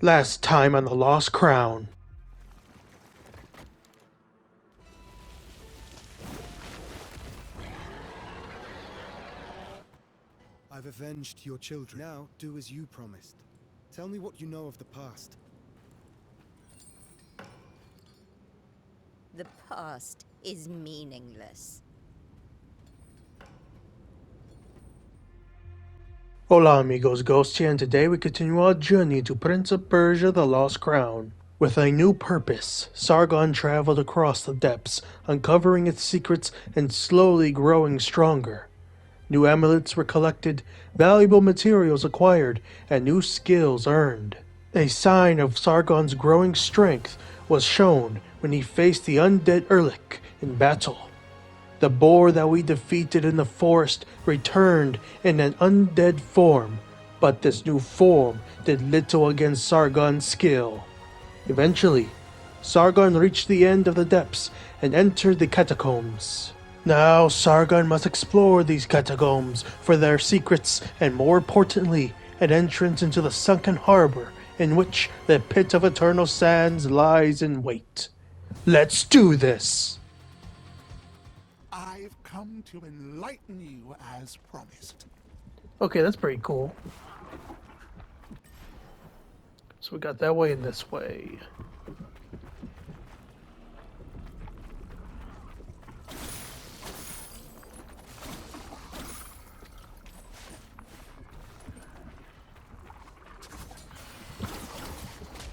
Last time on the Lost Crown. I've avenged your children. Now, do as you promised. Tell me what you know of the past. The past is meaningless. Hola amigos, Ghost here, and today we continue our journey to Prince of Persia, the Lost Crown. With a new purpose, Sargon traveled across the depths, uncovering its secrets and slowly growing stronger. New amulets were collected, valuable materials acquired, and new skills earned. A sign of Sargon's growing strength was shown when he faced the Undead Erlik in battle. The boar that we defeated in the forest returned in an undead form, but this new form did little against Sargon's skill. Eventually, Sargon reached the end of the depths and entered the catacombs. Now Sargon must explore these catacombs for their secrets and, more importantly, an entrance into the sunken harbor in which the pit of eternal sands lies in wait. Let's do this! I've come to enlighten you as promised. Okay, that's pretty cool. So we got that way and this way.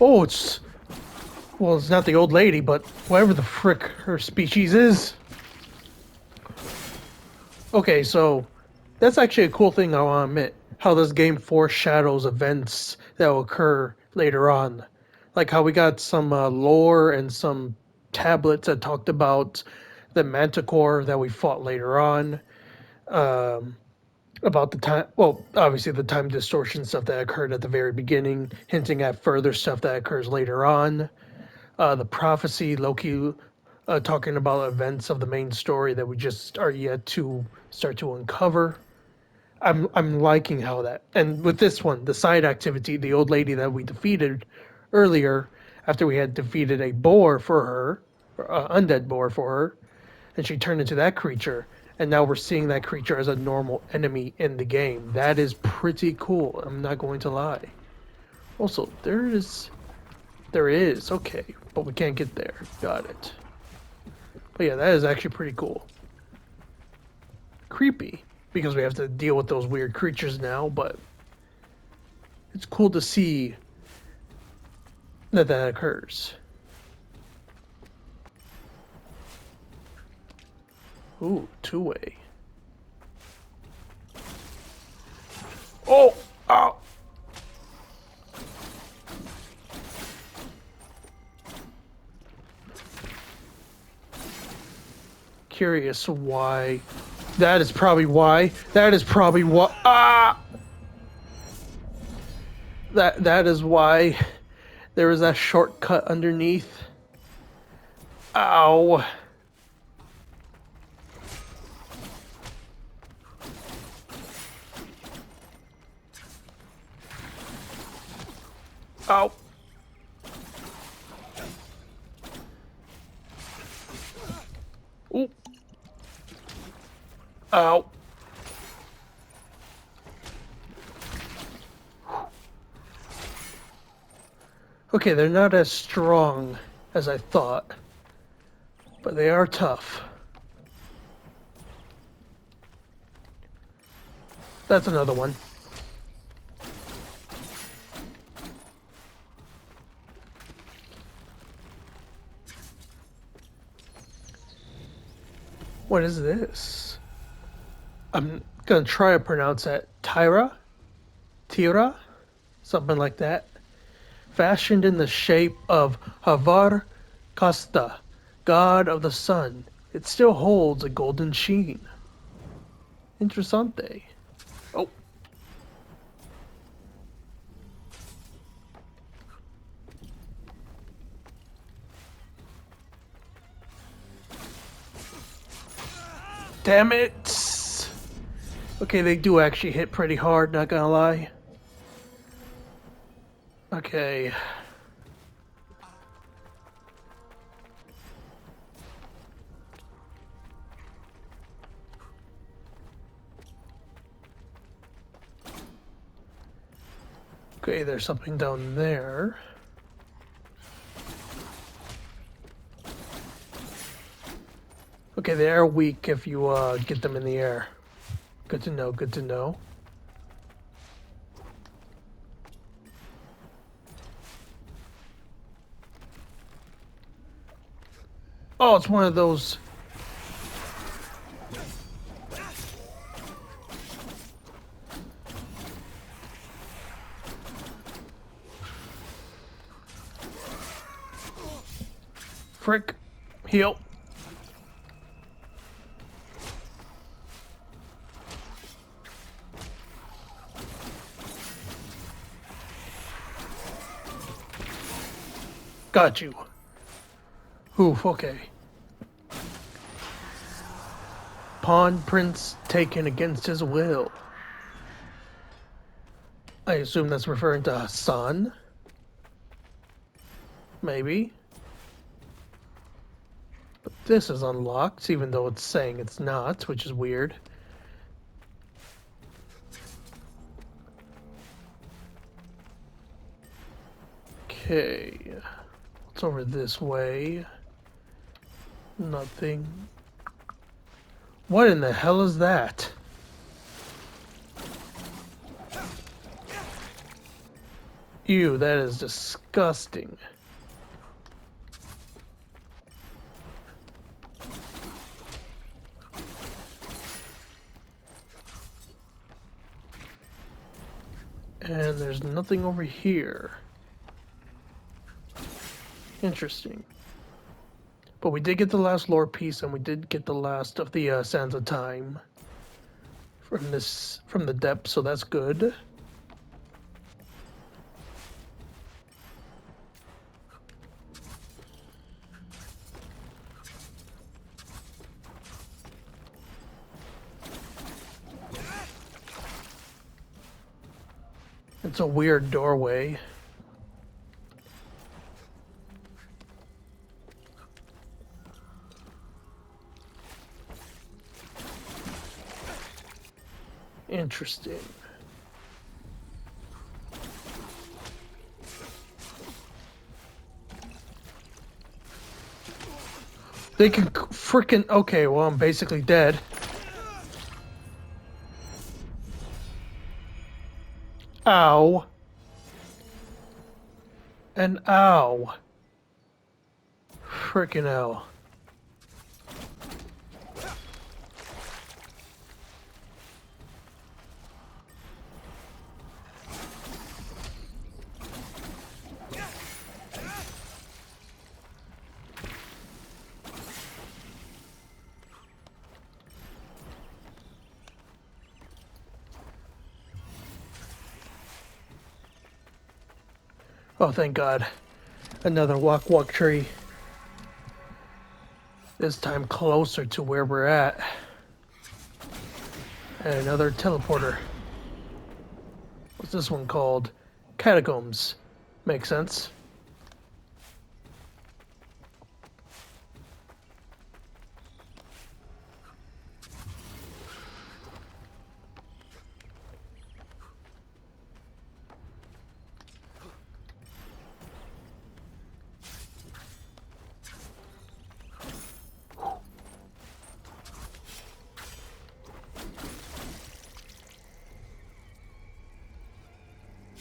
Oh, it's not the old lady, but whatever the frick her species is. Okay, so that's actually a cool thing I want to admit, how this game foreshadows events that will occur later on. Like how we got some lore and some tablets that talked about the manticore that we fought later on. About the time, well, obviously the time distortion stuff that occurred at the very beginning, hinting at further stuff that occurs later on. The prophecy, Loki talking about events of the main story that we just are yet to start to uncover. I'm liking how that, and with this one, the side activity, the old lady that we defeated earlier, after we had defeated a boar for her, undead boar for her, and she turned into that creature, and now we're seeing that creature as a normal enemy in the game. That is pretty cool, I'm not going to lie. Also, there is, okay, but we can't get there. Got it. But yeah, that is actually pretty cool. Creepy, because we have to deal with those weird creatures now, but it's cool to see that occurs. Ooh, two-way. Oh! Ow! Curious why. That is probably why. That is probably why. Ah! That is why there was that shortcut underneath. Ow. Ow. Ooh. Ow. Okay, they're not as strong as I thought, but they are tough. That's another one. What is this? I'm gonna try to pronounce that. Tira? Something like that. Fashioned in the shape of Havar Kasta, god of the sun, it still holds a golden sheen. Interessante. Oh. Damn it! Okay, they do actually hit pretty hard, not gonna lie. Okay. Okay, there's something down there. Okay, they are weak if you get them in the air. Good to know, good to know. Oh, it's one of those. Frick. Heal. Got you. Oof, okay. Pawn prince taken against his will. I assume that's referring to Hassan? Maybe. But this is unlocked, even though it's saying it's not, which is weird. Okay. What's over this way? Nothing. What in the hell is that? Ew, that is disgusting. And there's nothing over here. Interesting. But we did get the last lore piece, and we did get the last of the Sands of Time from the depths, so that's good. It's a weird doorway. Interesting. They can frickin'. Okay, well, I'm basically dead. Ow. And ow. Frickin' hell. Oh, thank God. Another walk tree. This time closer to where we're at. And another teleporter. What's this one called? Catacombs. Makes sense.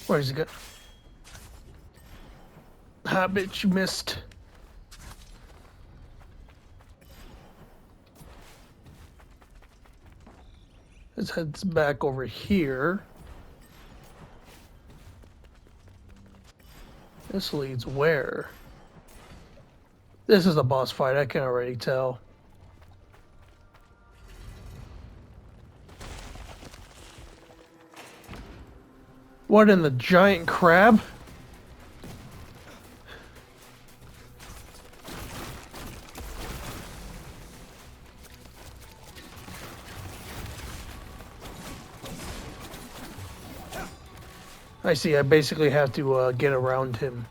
Where's he go? Ah, bitch, you missed. His head's back over here. This leads where? This is a boss fight, I can already tell. What in the giant crab? I see. I basically have to get around him.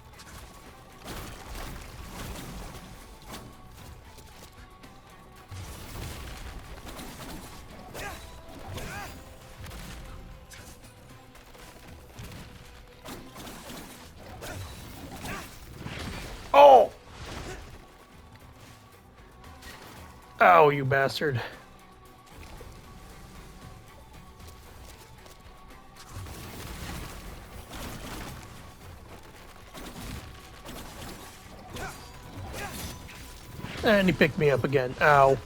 Oh! Ow, you bastard. And he picked me up again. Ow.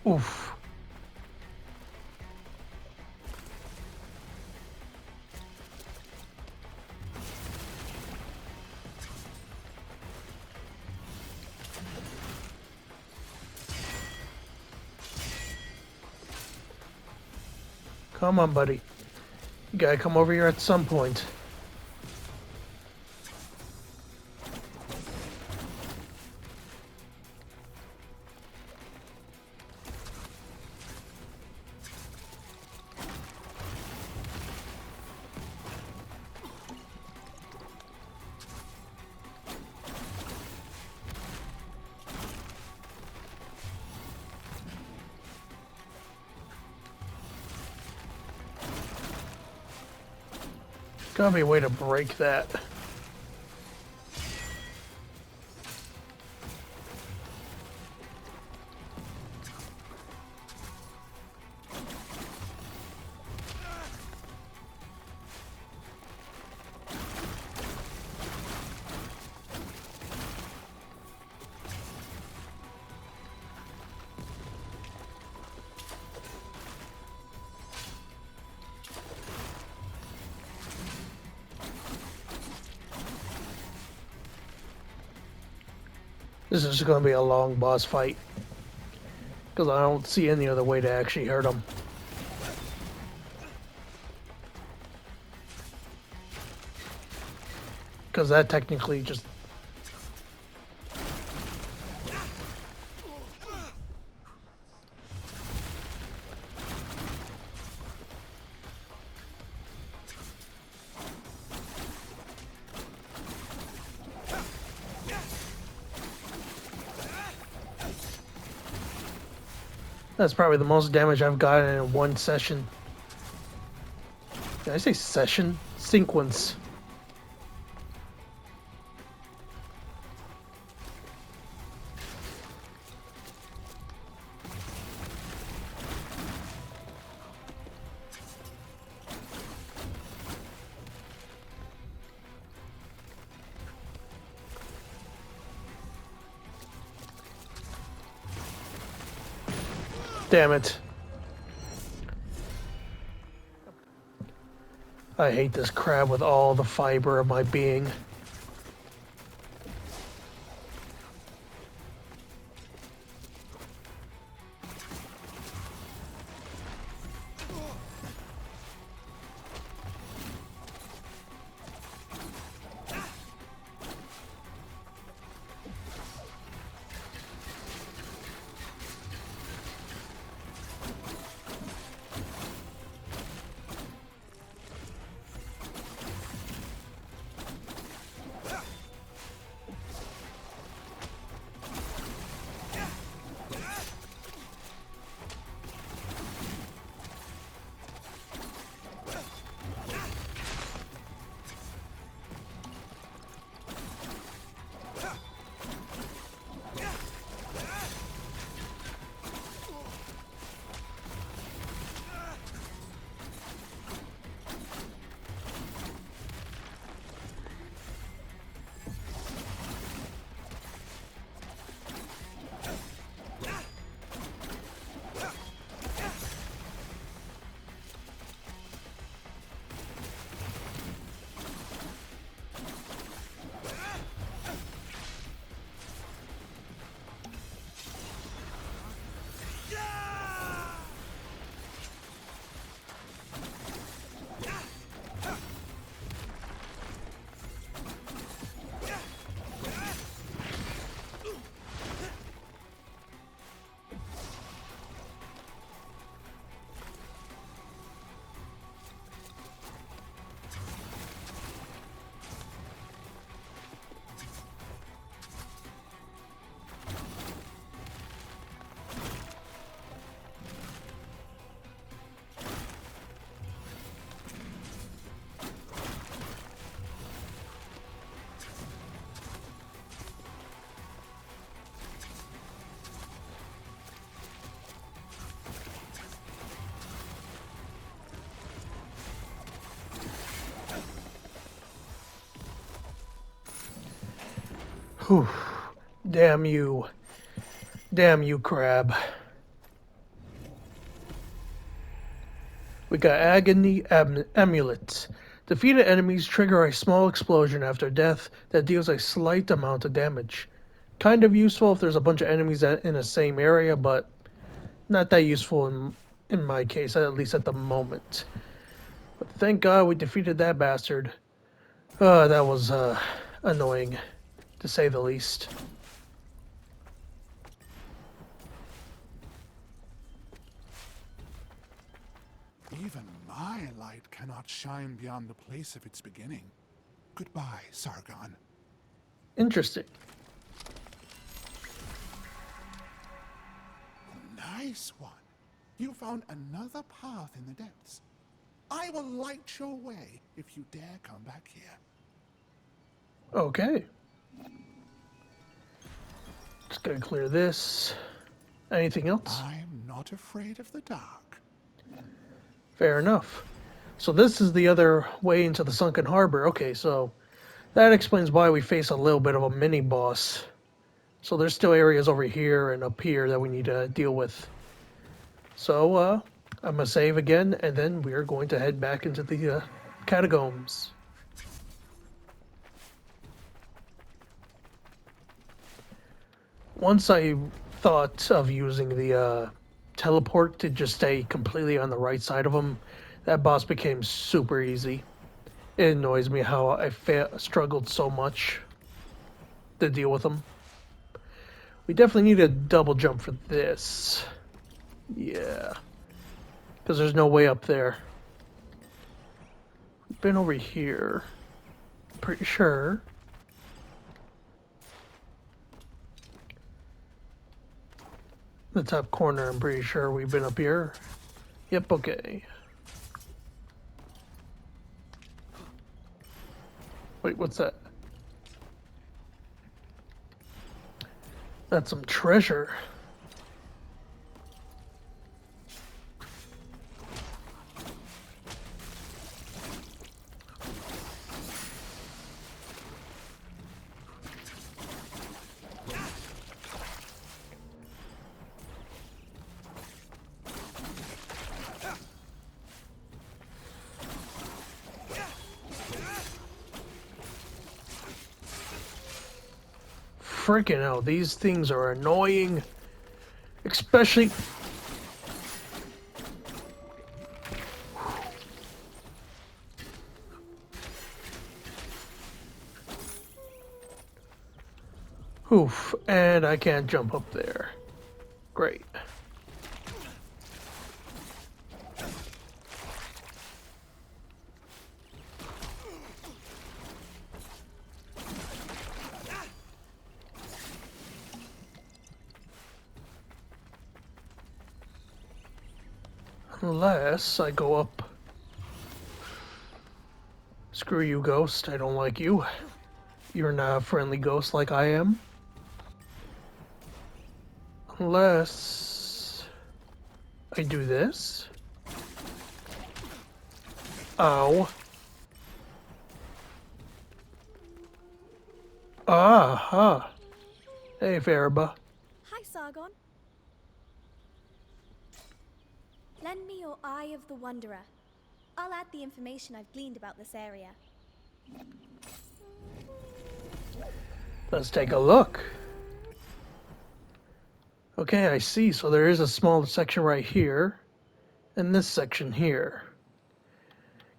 Oof. Come on, buddy. You gotta come over here at some point. Gotta be a way to break that. This is going to be a long boss fight. Because I don't see any other way to actually hurt him. Because that technically just... That's probably the most damage I've gotten in one session. Did I say session? Sequence. Damn it. I hate this crab with all the fiber of my being. Whew. Damn you. Damn you, crab. We got Agony Amulets. Defeated enemies trigger a small explosion after death that deals a slight amount of damage. Kind of useful if there's a bunch of enemies in the same area, but not that useful in my case, at least at the moment. But thank God we defeated that bastard. That was annoying, to say the least. Even my light cannot shine beyond the place of its beginning. Goodbye, Sargon. Interesting. Nice one. You found another path in the depths. I will light your way if you dare come back here. Okay. Just gonna clear this. Anything else? I'm not afraid of the dark. Fair enough. So this is the other way into the Sunken Harbor. Okay, so that explains why we face a little bit of a mini-boss. So there's still areas over here and up here that we need to deal with. So, I'm gonna save again, and then we're going to head back into the catacombs. Once I thought of using the teleport to just stay completely on the right side of him, that boss became super easy. It annoys me how I struggled so much to deal with him. We definitely need a double jump for this. Yeah. Because there's no way up there. We've been over here. Pretty sure. The top corner, I'm pretty sure we've been up here. Yep, okay. Wait, what's that? That's some treasure. Freaking hell, these things are annoying. Especially... Oof, and I can't jump up there. Great. Unless I go up. Screw you, ghost. I don't like you. You're not a friendly ghost like I am. Unless I do this. Ow. Ah. Hey, Fariba. Hi, Sargon. Lend me your Eye of the Wanderer. I'll add the information I've gleaned about this area. Let's take a look. Okay, I see. So there is a small section right here, and this section here.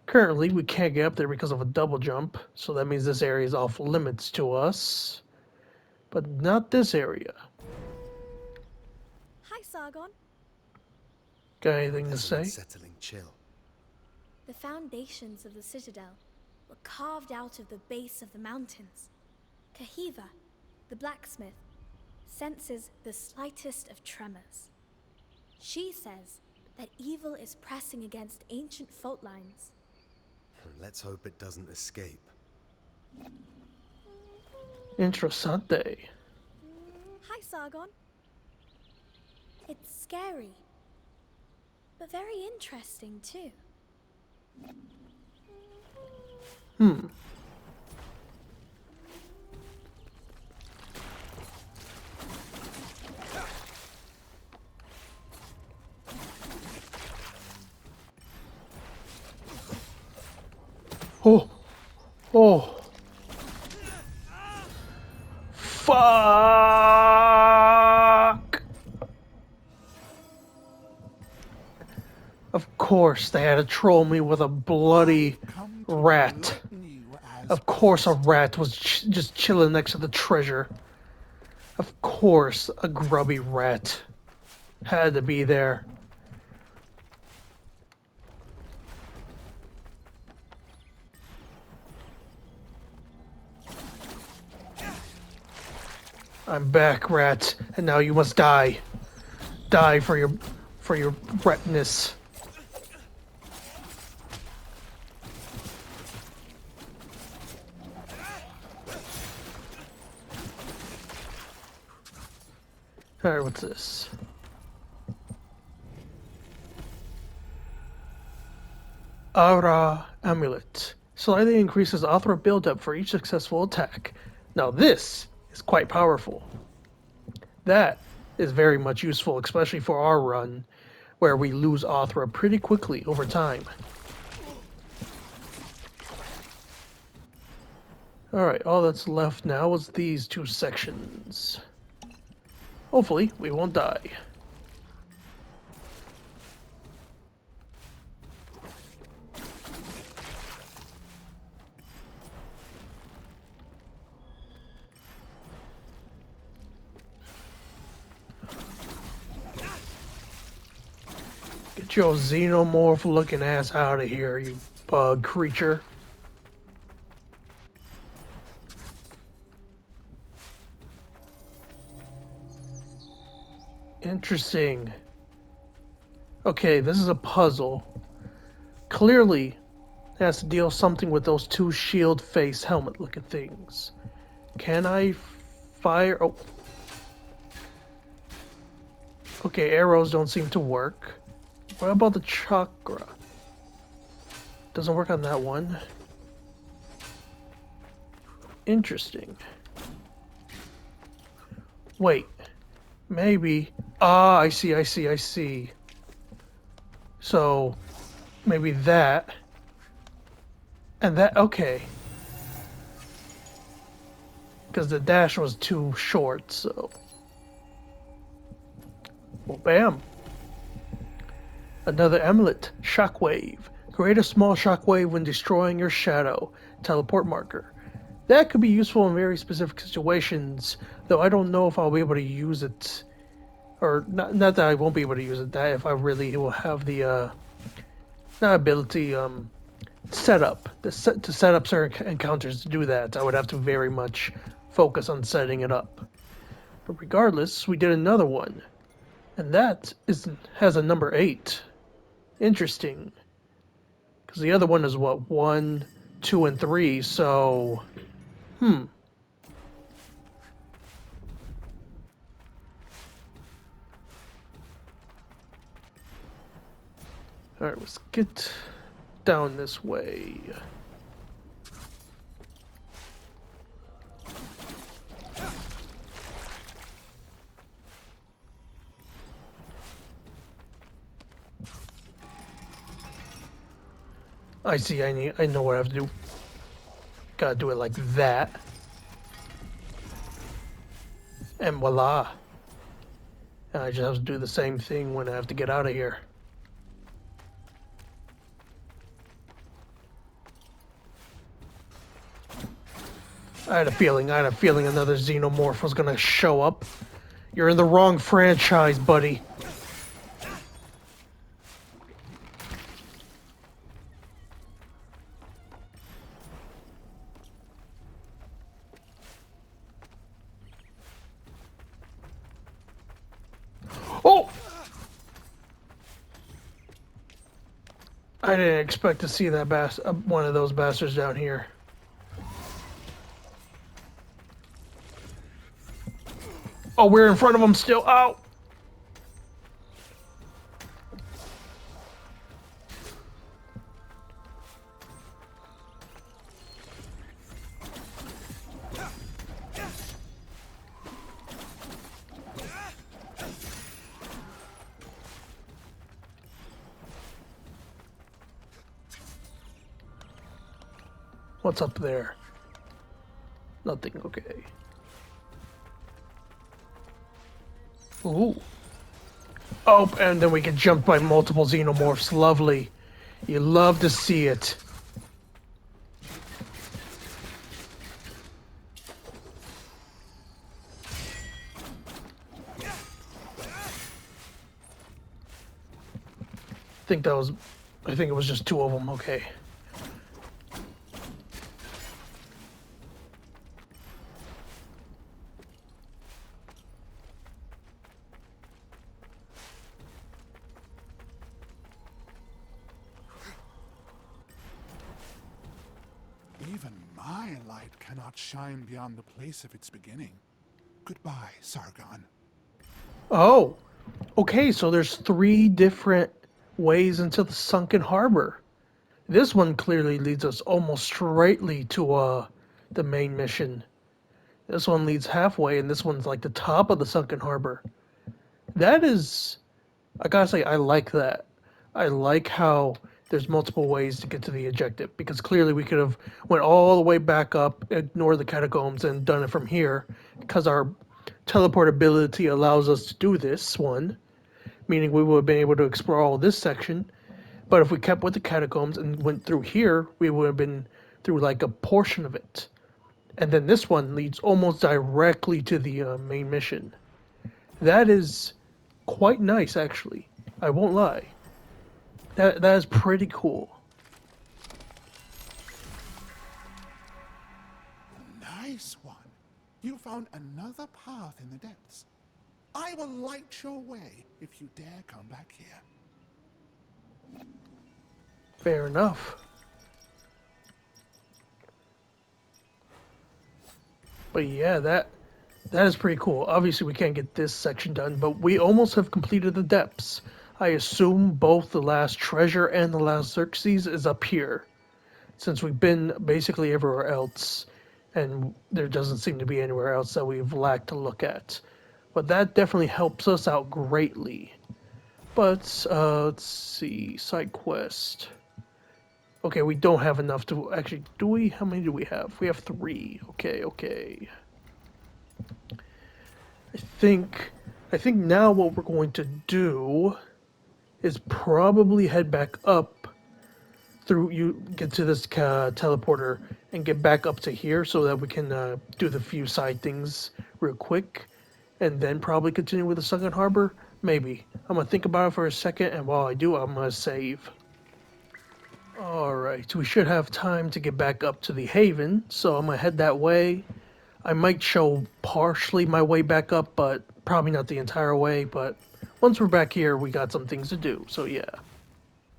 Currently, we can't get up there because of a double jump, so that means this area is off limits to us. But not this area. Hi, Sargon. Got anything to say? Unsettling chill. The foundations of the Citadel were carved out of the base of the mountains. Kahiva, the blacksmith, senses the slightest of tremors. She says that evil is pressing against ancient fault lines. Let's hope it doesn't escape. Interessante. Hi, Sargon. It's scary, but very interesting too. Oh, oh. Fuck! Of course, they had to troll me with a bloody Come to rat. greet you as Of course, a promised. rat was just chilling next to the treasure. Of course, a grubby rat had to be there. I'm back, rat, and now you must die. Die for your ratness. Alright, what's this? Aura amulet. Slightly increases Aura buildup for each successful attack. Now this is quite powerful. That is very much useful, especially for our run, where we lose Aura pretty quickly over time. Alright, all that's left now is these two sections. Hopefully, we won't die. Get your xenomorph looking ass out of here, you bug creature. Interesting. Okay, this is a puzzle. Clearly, it has to deal something with those two shield face helmet looking things. Can I fire? Oh. Okay, arrows don't seem to work. What about the chakra? Doesn't work on that one. Interesting. Wait. Maybe. Ah, I see. So, maybe that. And that, okay. Because the dash was too short, so. Well, bam. Another amulet. Shockwave. Create a small shockwave when destroying your shadow. Teleport marker. That could be useful in very specific situations, though I don't know if I'll be able to use it. Or, not that I won't be able to use it, that if I really will have the, not ability, setup. To set up certain encounters to do that, I would have to very much focus on setting it up. But regardless, we did another one. And that has a number 8. Interesting. Because the other one is what? 1, 2, and 3, so... Alright, let's get down this way. I see, I know what I have to do. Gotta do it like that. And voila. And I just have to do the same thing when I have to get out of here. I had a feeling another xenomorph was gonna show up. You're in the wrong franchise, buddy. Oh! I didn't expect to see that one of those bastards down here. Oh, we're in front of them still. Ow! What's up there? Nothing, okay. Ooh. Oh, and then we get jumped by multiple xenomorphs. Lovely. You love to see it. I think it was just two of them, okay. Even my light cannot shine beyond the place of its beginning. Goodbye, Sargon. Oh, okay, so there's 3 different ways into the Sunken Harbor. This one clearly leads us almost straightly to the main mission. This one leads halfway, and this one's like the top of the Sunken Harbor. That is, I gotta say, I like that. I like how there's multiple ways to get to the objective, because clearly we could have went all the way back up, ignored the catacombs, and done it from here, because our teleportability allows us to do this one, meaning we would have been able to explore all this section. But if we kept with the catacombs and went through here, we would have been through like a portion of it. And then this one leads almost directly to the main mission. That is quite nice, actually. I won't lie. That is pretty cool. Nice one. You found another path in the depths. I will light your way if you dare come back here. Fair enough. But yeah, that is pretty cool. Obviously, we can't get this section done, but we almost have completed the depths. I assume both the last treasure and the last Xerxes is up here, since we've been basically everywhere else, and there doesn't seem to be anywhere else that we've lacked to look at. But that definitely helps us out greatly. But, let's see, side quest. Okay, we don't have enough to actually, do we? How many do we have? We have 3. Okay. I think now what we're going to do is probably head back up through, you get to this teleporter and get back up to here so that we can do the few side things real quick, and then probably continue with the Sunken Harbor. Maybe. I'm gonna think about it for a second, and while I do, I'm gonna save. Alright, we should have time to get back up to the Haven, so I'm gonna head that way. I might show partially my way back up, but probably not the entire way, but once we're back here, we got some things to do, so yeah.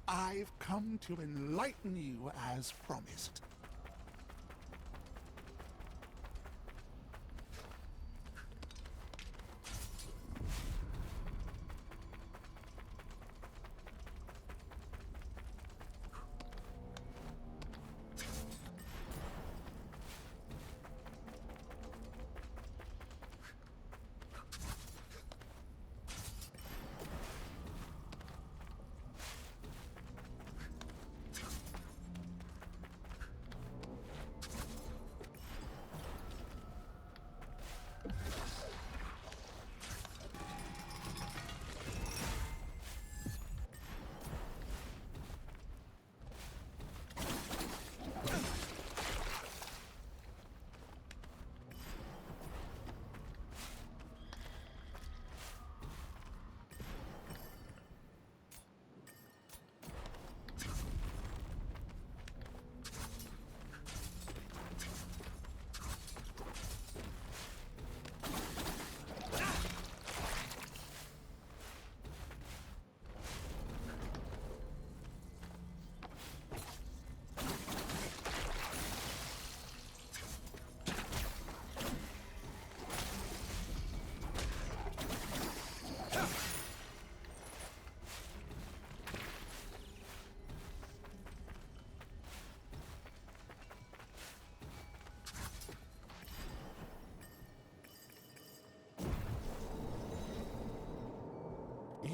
I've come to enlighten you as promised.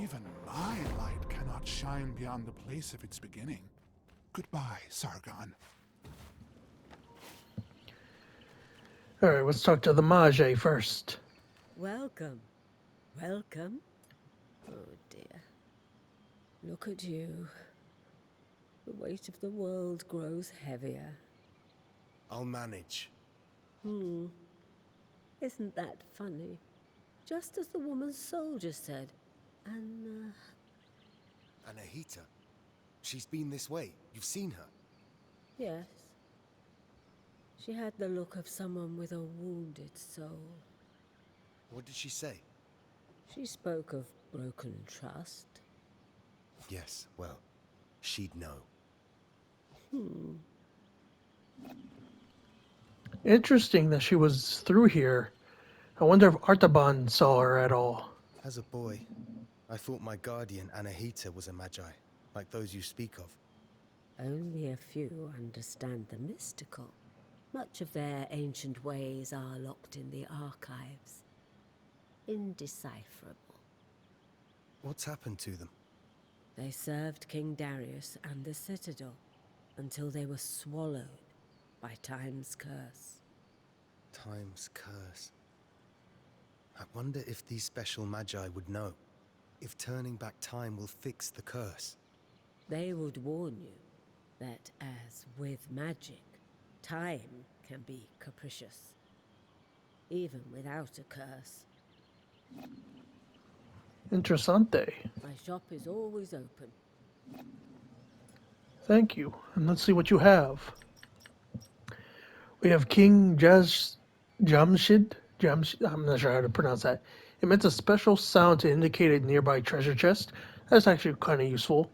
Even my light cannot shine beyond the place of its beginning. Goodbye, Sargon. Alright, let's talk to the Mage first. Welcome. Welcome. Oh dear. Look at you. The weight of the world grows heavier. I'll manage. Isn't that funny? Just as the woman soldier said. And, Anahita. She's been this way. You've seen her. yes. She had the look of someone with a wounded soul. What did she say? She spoke of broken trust. Yes, well, she'd know. Interesting that she was through here. I wonder if Artaban saw her at all. As a boy, I thought my guardian Anahita was a magi, like those you speak of. Only a few understand the mystical. Much of their ancient ways are locked in the archives. Indecipherable. What's happened to them? They served King Darius and the Citadel until they were swallowed by Time's curse. Time's curse. I wonder if these special magi would know. If turning back time will fix the curse. They would warn you that, as with magic, time can be capricious, even without a curse. Interessante. My shop is always open. Thank you. And let's see what you have. We have King Jamshid. I'm not sure how to pronounce that. Emits a special sound to indicate a nearby treasure chest. That's actually kind of useful.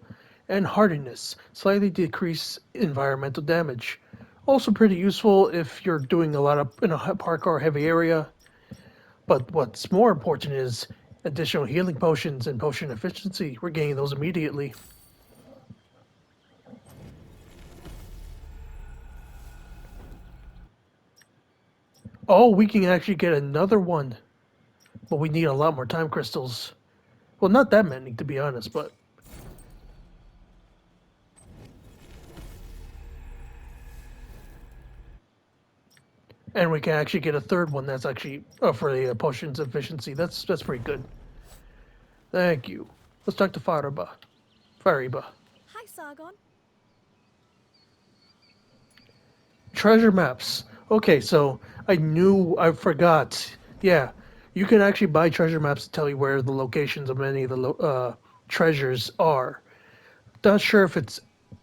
And hardiness, slightly decrease environmental damage. Also pretty useful if you're doing a lot of in a parkour heavy area. But what's more important is additional healing potions and potion efficiency. We're getting those immediately. Oh, we can actually get another one. But we need a lot more time crystals. Well, not that many, to be honest, but... And we can actually get a third one that's actually for the potions efficiency. That's pretty good. Thank you. Let's talk to Fariba. Hi, Sargon. Treasure maps. Okay, so I forgot. Yeah, you can actually buy treasure maps to tell you where the locations of many of the treasures are. Not sure if it's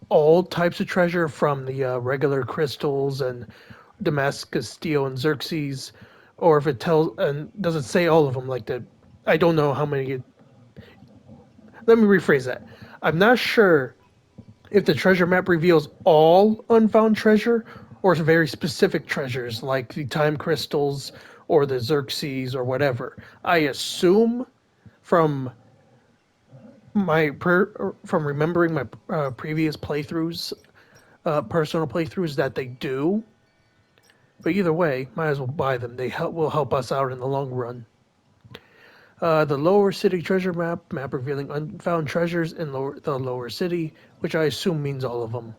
all types of treasure from the regular crystals and Damascus steel and Xerxes, or if it tells and doesn't say all of them like that. I don't know how many. Let me rephrase that. I'm not sure if the treasure map reveals all unfound treasure or very specific treasures like the time crystals or the Xerxes or whatever. I assume from from remembering my previous playthroughs, personal playthroughs, that they do. But either way, might as well buy them. They will help us out in the long run. The lower city treasure map revealing unfound treasures in the lower city, which I assume means all of them.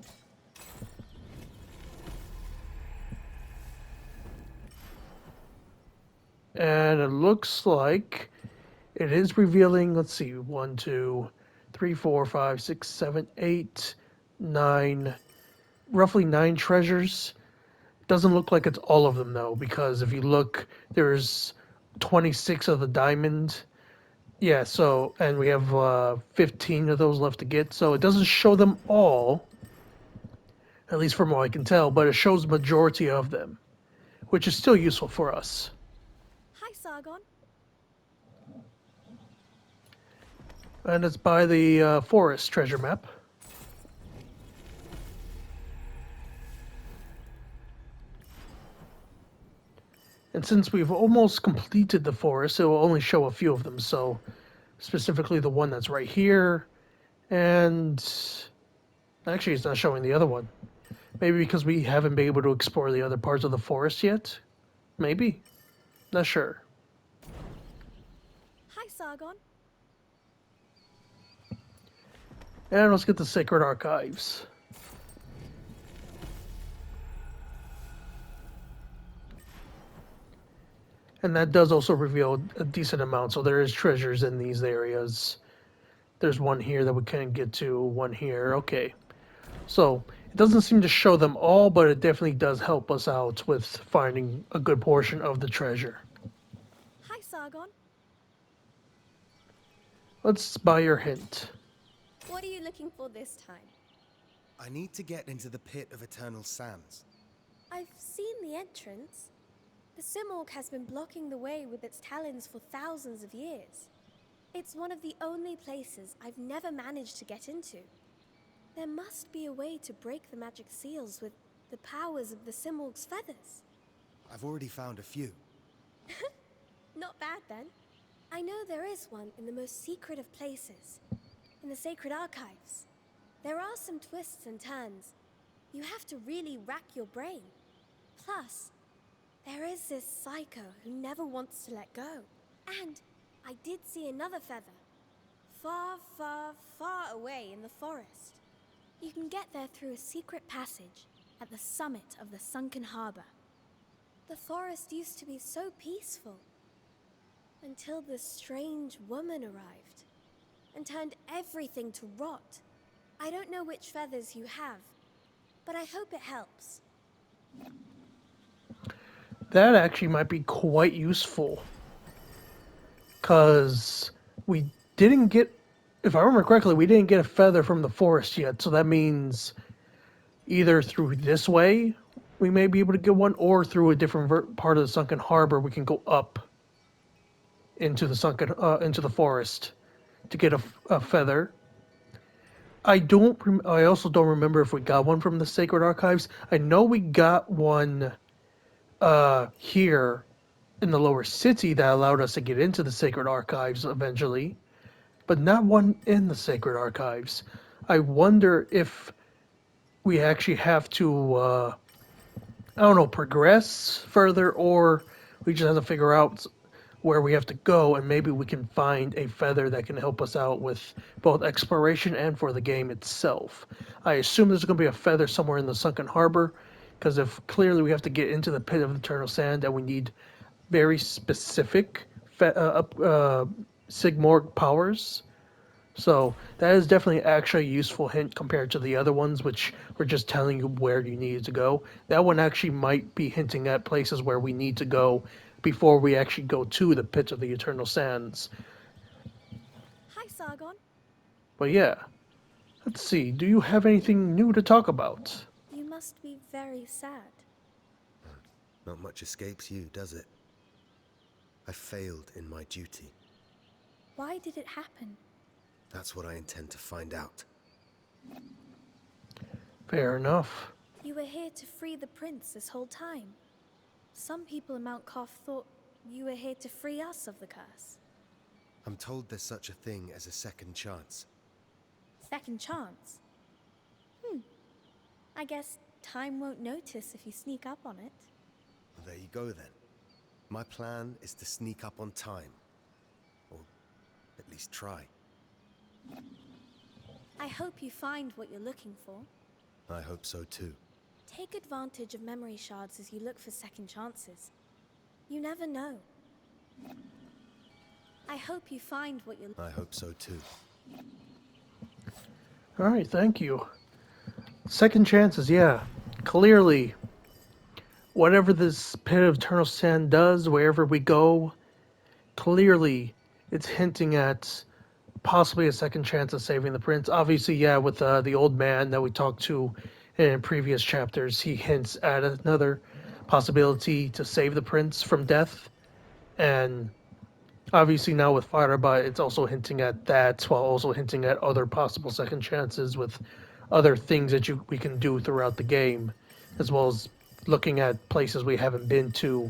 And it looks like it is revealing, let's see, 1, 2, 3, 4, 5, 6, 7, 8, 9, roughly 9 treasures. Doesn't look like it's all of them though, because if you look, there's 26 of the diamond. Yeah, so, and we have 15 of those left to get, so it doesn't show them all, at least from what I can tell, but it shows the majority of them, which is still useful for us. Hi, Sargon. And it's by the forest treasure map. And since we've almost completed the forest, it will only show a few of them. So, specifically the one that's right here. And actually, it's not showing the other one. Maybe because we haven't been able to explore the other parts of the forest yet? Maybe. Not sure. Hi, Sargon. And let's get the Sacred Archives. And that does also reveal a decent amount, so there is treasures in these areas. There's one here that we can't get to, one here. Okay. So, it doesn't seem to show them all, but it definitely does help us out with finding a good portion of the treasure. Hi, Sargon. Let's buy your hint. What are you looking for this time? I need to get into the pit of eternal sands. I've seen the entrance. The Simorg has been blocking the way with its talons for thousands of years. It's one of the only places I've never managed to get into. There must be a way to break the magic seals with the powers of the Simorg's feathers. I've already found a few. Not bad, then. I know there is one in the most secret of places, in the sacred archives. There are some twists and turns. You have to really rack your brain. Plus, there is this psycho who never wants to let go. And I did see another feather. Far, far, far away in the forest. You can get there through a secret passage at the summit of the Sunken harbor. The forest used to be so peaceful until this strange woman arrived and turned everything to rot. I don't know which feathers you have, but I hope it helps. That actually might be quite useful. Because we didn't get, if I remember correctly, we didn't get a feather from the forest yet. So that means either through this way we may be able to get one, or through a different part of the Sunken Harbor we can go up into the into the forest to get a feather. I also don't remember if we got one from the Sacred Archives. I know we got one here in the lower city that allowed us to get into the Sacred Archives eventually, but not one in the Sacred Archives. I wonder if we actually have to, I don't know, progress further, or we just have to figure out where we have to go, and maybe we can find a feather that can help us out with both exploration and for the game itself. I assume there's going to be a feather somewhere in the Sunken Harbor, because if clearly we have to get into the Pit of Eternal Sand and we need very specific Sigmorg powers. So that is definitely actually a useful hint compared to the other ones, which were just telling you where you needed to go. That one actually might be hinting at places where we need to go before we actually go to the Pit of the Eternal Sands. Hi, Sargon. But yeah, let's see. Do you have anything new to talk about? You must be very sad. Not much escapes you, does it? I failed in my duty. Why did it happen? That's what I intend to find out. Fair enough. You were here to free the prince this whole time. Some people in Mount Koth thought you were here to free us of the curse. I'm told there's such a thing as a second chance. Second chance? I guess time won't notice if you sneak up on it. Well, there you go then. My plan is to sneak up on time. Or at least try. I hope you find what you're looking for. I hope so too. Take advantage of memory shards as you look for second chances. You never know. I hope you find what you're... I hope so too. Alright, thank you. Second chances, yeah. Clearly, whatever this Pit of Eternal Sand does, wherever we go, clearly it's hinting at possibly a second chance of saving the prince. Obviously, yeah, with the old man that we talked to in previous chapters, he hints at another possibility to save the prince from death. And obviously now with Firebite, it's also hinting at that, while also hinting at other possible second chances with other things that we can do throughout the game, as well as looking at places we haven't been to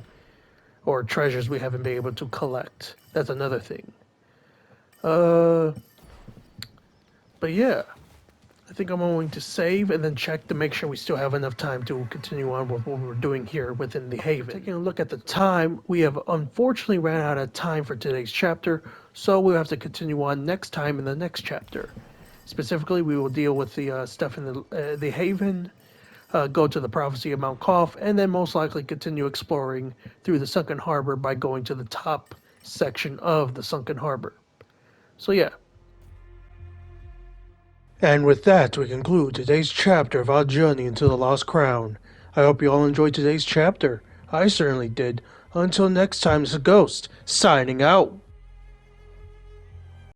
or treasures we haven't been able to collect. That's another thing. But yeah, I think I'm going to save and then check to make sure we still have enough time to continue on with what we're doing here within the Haven. Taking a look at the time, we have unfortunately ran out of time for today's chapter, so we'll have to continue on next time in the next chapter. Specifically, we will deal with the stuff in the Haven, go to the prophecy of Mount Koth, and then most likely continue exploring through the Sunken Harbor by going to the top section of the Sunken Harbor. So yeah. And with that, we conclude today's chapter of our journey into the Lost Crown. I hope you all enjoyed today's chapter. I certainly did. Until next time, this is Ghost, signing out.